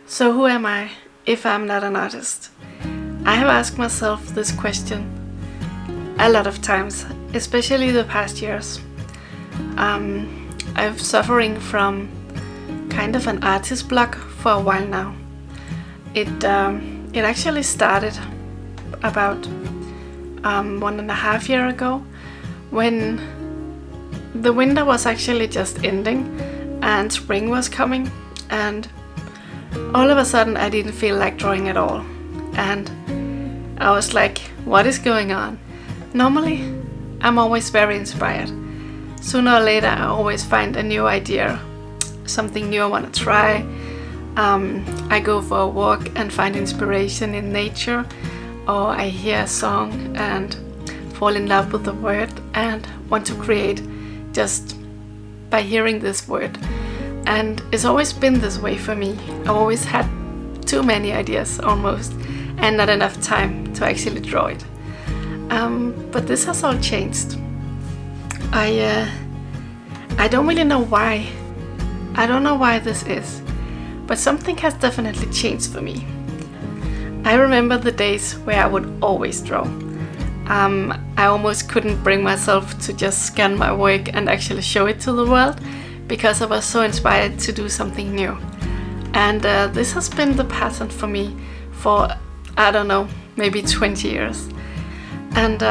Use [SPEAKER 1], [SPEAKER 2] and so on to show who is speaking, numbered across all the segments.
[SPEAKER 1] So who am I if I'm not an artist? I have asked myself this question a lot of times, especially the past years. I've suffering from kind of an artist block for a while now. It actually started about 1.5 years ago, when the winter was actually just ending and spring was coming, and all of a sudden I didn't feel like drawing at all, and I was like, what is going on? Normally I'm always very inspired. Sooner or later I always find a new idea, something new I want to try. I go for a walk and find inspiration in nature, or I hear a song and fall in love with the word and want to create just by hearing this word. And it's always been this way for me. I've always had too many ideas almost, and not enough time to actually draw it. But this has all changed. I don't really know why. I don't know why this is, but something has definitely changed for me. I remember the days where I would always draw. I almost couldn't bring myself to just scan my work and actually show it to the world, because I was so inspired to do something new. And this has been the pattern for me for, I don't know, maybe 20 years. And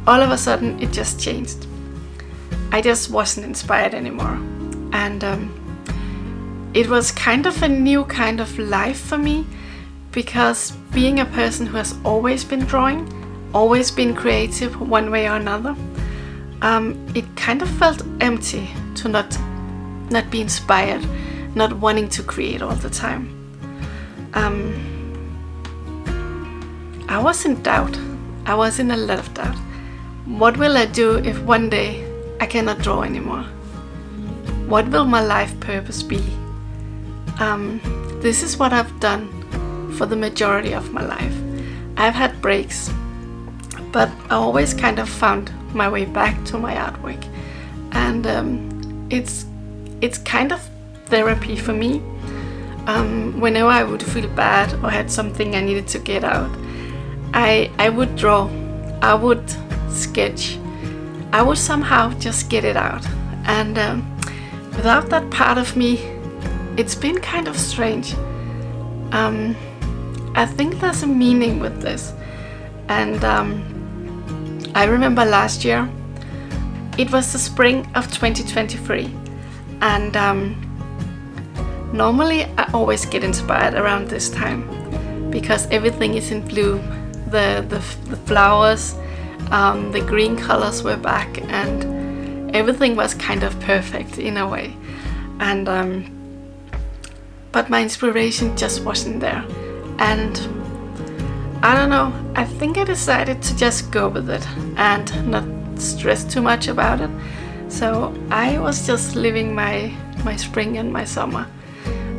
[SPEAKER 1] all of a sudden it just changed. I just wasn't inspired anymore. And it was kind of a new kind of life for me, because being a person who has always been drawing, always been creative one way or another, it kind of felt empty to not be inspired, not wanting to create all the time. I was in doubt. I was in a lot of doubt. What will I do if one day I cannot draw anymore? What will my life purpose be? This is what I've done for the majority of my life. I've had breaks, but I always kind of found my way back to my artwork. And it's kind of therapy for me. Whenever I would feel bad or had something I needed to get out, I would draw, I would sketch, I would somehow just get it out. And without that part of me, it's been kind of strange. I think there's a meaning with this. And I remember last year, it was the spring of 2023. And normally I always get inspired around this time, because everything is in bloom. The flowers, the green colors were back, and everything was kind of perfect in a way. And but my inspiration just wasn't there. And I don't know, I think I decided to just go with it and not stress too much about it. So I was just living my spring and my summer.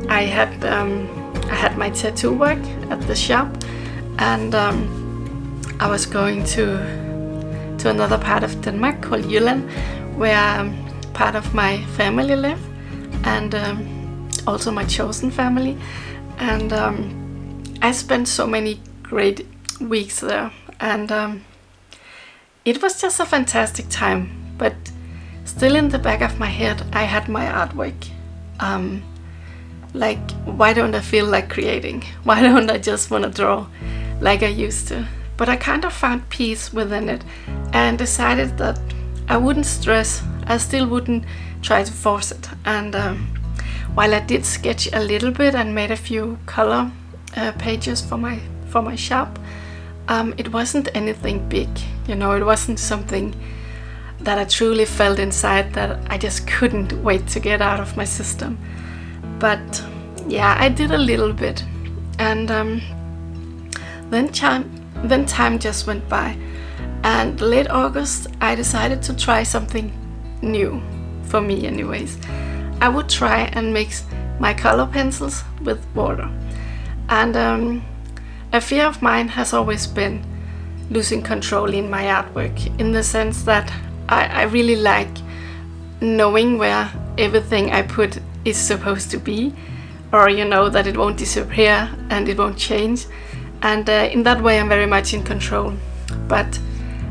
[SPEAKER 1] I had my tattoo work at the shop, and I was going to another part of Denmark called Jylland, where part of my family live, and also my chosen family. And I spent so many great weeks there, and it was just a fantastic time. But still in the back of my head, I had my artwork. Like, why don't I feel like creating? Why don't I just want to draw like I used to? But I kind of found peace within it and decided that I wouldn't stress. I still wouldn't try to force it. And while I did sketch a little bit and made a few color pages for my shop, it wasn't anything big. You know, it wasn't something that I truly felt inside that I just couldn't wait to get out of my system. But yeah, I did a little bit, and then time just went by, and late August I decided to try something new, for me anyways. I would try and mix my color pencils with water. And a fear of mine has always been losing control in my artwork, in the sense that I really like knowing where everything I put is supposed to be, or you know that it won't disappear and it won't change, and in that way I'm very much in control. But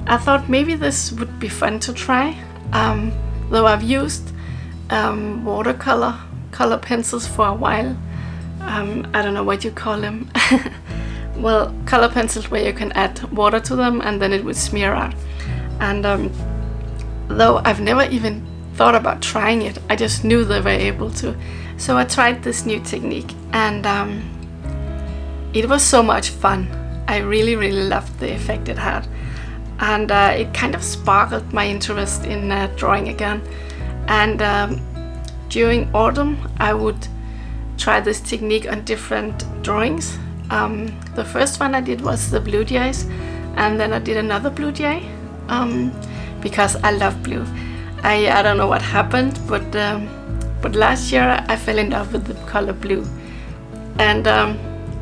[SPEAKER 1] I thought maybe this would be fun to try, though I've used watercolor pencils for a while. I don't know what you call them. Well, color pencils where you can add water to them and then it would smear out. And though I've never even thought about trying it, I just knew they were able to. So I tried this new technique, and it was so much fun. I really loved the effect it had, and it kind of sparkled my interest in drawing again. And during autumn I would try this technique on different drawings. The first one I did was the blue jays, and then I did another blue jay, because I love blue. I don't know what happened, but last year I fell in love with the color blue, and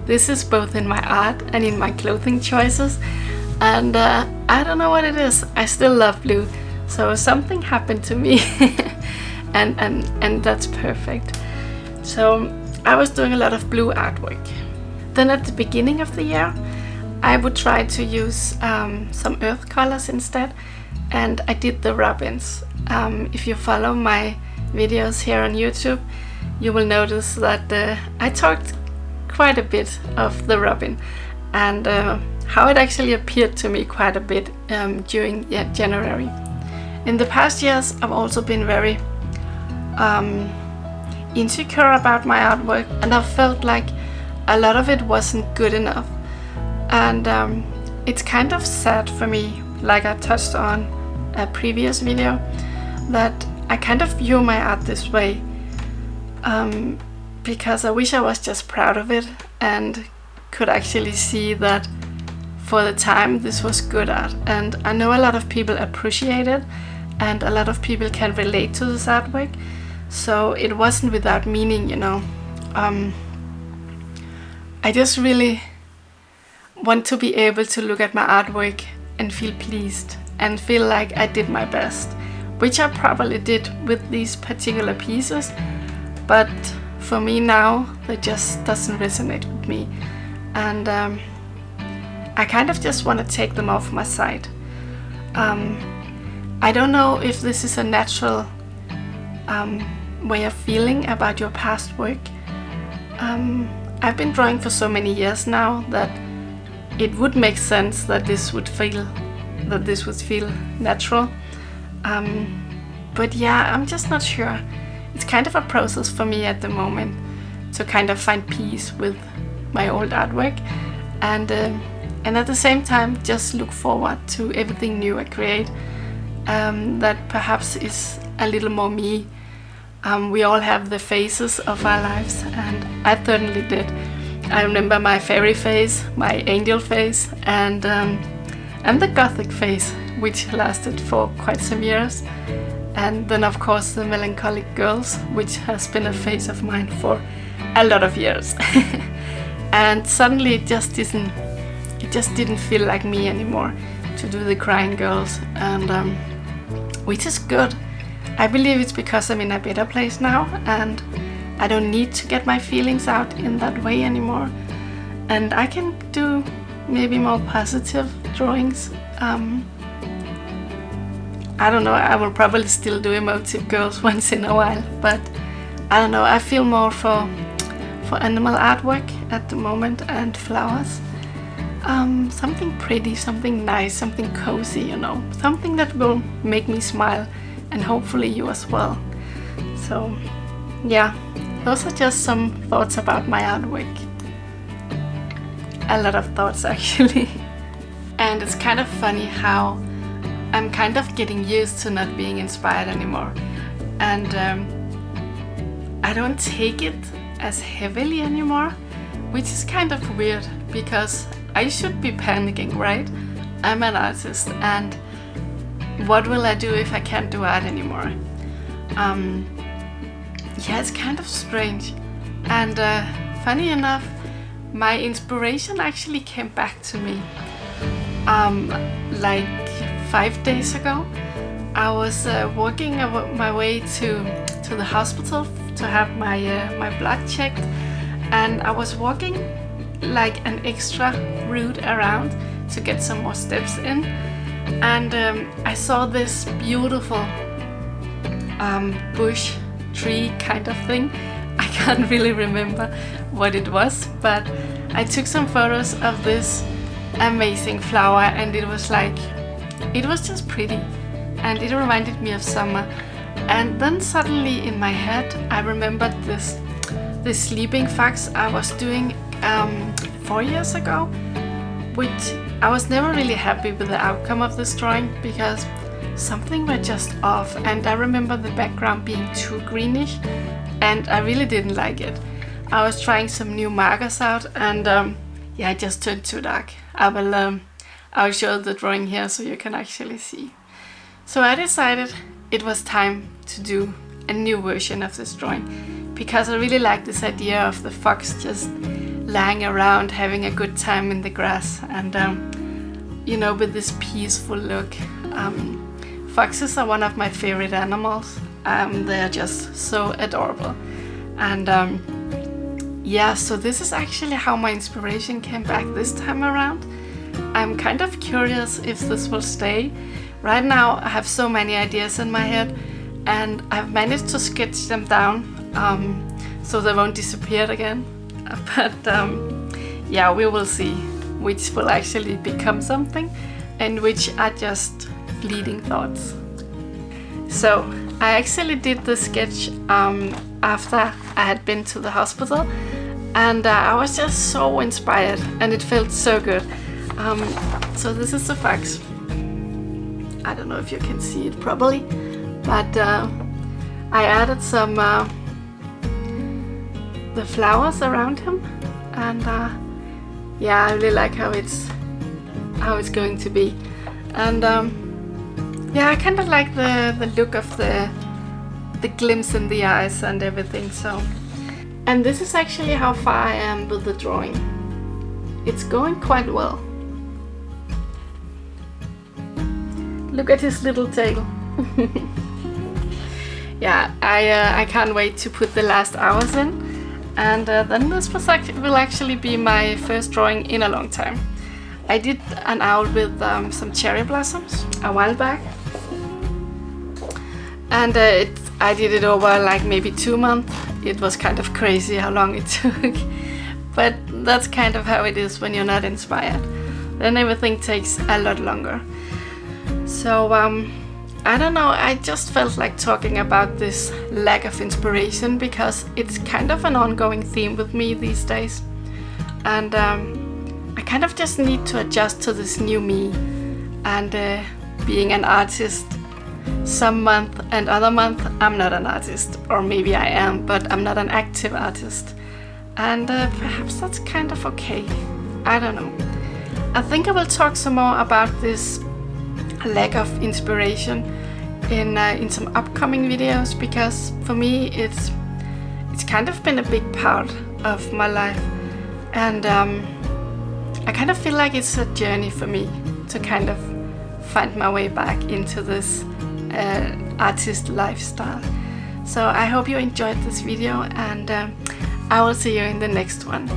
[SPEAKER 1] this is both in my art and in my clothing choices, and I don't know what it is. I still love blue, so something happened to me, and that's perfect. So I was doing a lot of blue artwork. Then at the beginning of the year I would try to use some earth colors instead, and I did the robins. If you follow my videos here on YouTube, you will notice that I talked quite a bit of the robin, and how it actually appeared to me quite a bit during January. In the past years I've also been very insecure about my artwork, and I felt like a lot of it wasn't good enough, and it's kind of sad for me, like I touched on a previous video, that I kind of view my art this way, because I wish I was just proud of it and could actually see that for the time this was good art. And I know a lot of people appreciate it, and a lot of people can relate to this artwork, so it wasn't without meaning, you know. I just really want to be able to look at my artwork and feel pleased and feel like I did my best, which I probably did with these particular pieces, but for me now that just doesn't resonate with me, and I kind of just want to take them off my site. I don't know if this is a natural way of feeling about your past work. I've been drawing for so many years now that it would make sense that this would feel natural. But yeah, I'm just not sure. It's kind of a process for me at the moment to kind of find peace with my old artwork, and at the same time just look forward to everything new I create, that perhaps is a little more me. We all have the phases of our lives, and I certainly did. I remember my fairy phase, my angel phase, and the gothic phase, which lasted for quite some years, and then of course the melancholic girls, which has been a phase of mine for a lot of years. And suddenly it just didn't feel like me anymore to do the crying girls, and which is good. I believe it's because I'm in a better place now, and I don't need to get my feelings out in that way anymore, and I can do maybe more positive drawings. I don't know, I will probably still do emotive girls once in a while, but I don't know, I feel more for animal artwork at the moment, and flowers. Something pretty, something nice, something cozy, you know, something that will make me smile, and hopefully you as well. So yeah, those are just some thoughts about my artwork. A lot of thoughts actually. And it's kind of funny how I'm kind of getting used to not being inspired anymore, and I don't take it as heavily anymore, which is kind of weird because I should be panicking, right? I'm an artist, and what will I do if I can't do art anymore? Yeah, it's kind of strange. And funny enough, my inspiration actually came back to me like 5 days ago. I was walking my way to the hospital to have my blood checked, and I was walking like an extra route around to get some more steps in, and I saw this beautiful bush tree kind of thing. I can't really remember what it was, but I took some photos of this amazing flower, and it was just pretty, and it reminded me of summer. And then suddenly in my head I remembered this sleeping fox I was doing 4 years ago, which I was never really happy with the outcome of this drawing because something was just off, and I remember the background being too greenish, and I really didn't like it. I was trying some new markers out, and yeah, it just turned too dark. I'll show the drawing here so you can actually see. So I decided it was time to do a new version of this drawing, because I really like this idea of the fox just lying around having a good time in the grass, and you know, with this peaceful look. Foxes are one of my favorite animals. They're just so adorable, and yeah, so this is actually how my inspiration came back this time around. I'm kind of curious if this will stay. Right now I have so many ideas in my head, and I've managed to sketch them down so they won't disappear again. But yeah, we will see which will actually become something and which are just fleeting thoughts. So I actually did the sketch after I had been to the hospital, and I was just so inspired, and it felt so good. So this is the fox. I don't know if you can see it properly, but I added some the flowers around him, and yeah, I really like how it's going to be. And yeah, I kind of like the look of the glimpse in the eyes and everything. So, and this is actually how far I am with the drawing. It's going quite well. Look at his little tail. Yeah, I can't wait to put the last hours in, and then this will actually be my first drawing in a long time. I did an owl with some cherry blossoms a while back, and I did it over like maybe 2 months. It was kind of crazy how long it took, but that's kind of how it is when you're not inspired. Then everything takes a lot longer. So I don't know, I just felt like talking about this lack of inspiration because it's kind of an ongoing theme with me these days, and I kind of just need to adjust to this new me, and being an artist some month and other month I'm not an artist, or maybe I am, but I'm not an active artist, and perhaps that's kind of okay. I don't know. I think I will talk some more about this lack of inspiration in some upcoming videos, because for me it's kind of been a big part of my life, and I kind of feel like it's a journey for me to kind of find my way back into this artist lifestyle. So I hope you enjoyed this video, and I will see you in the next one.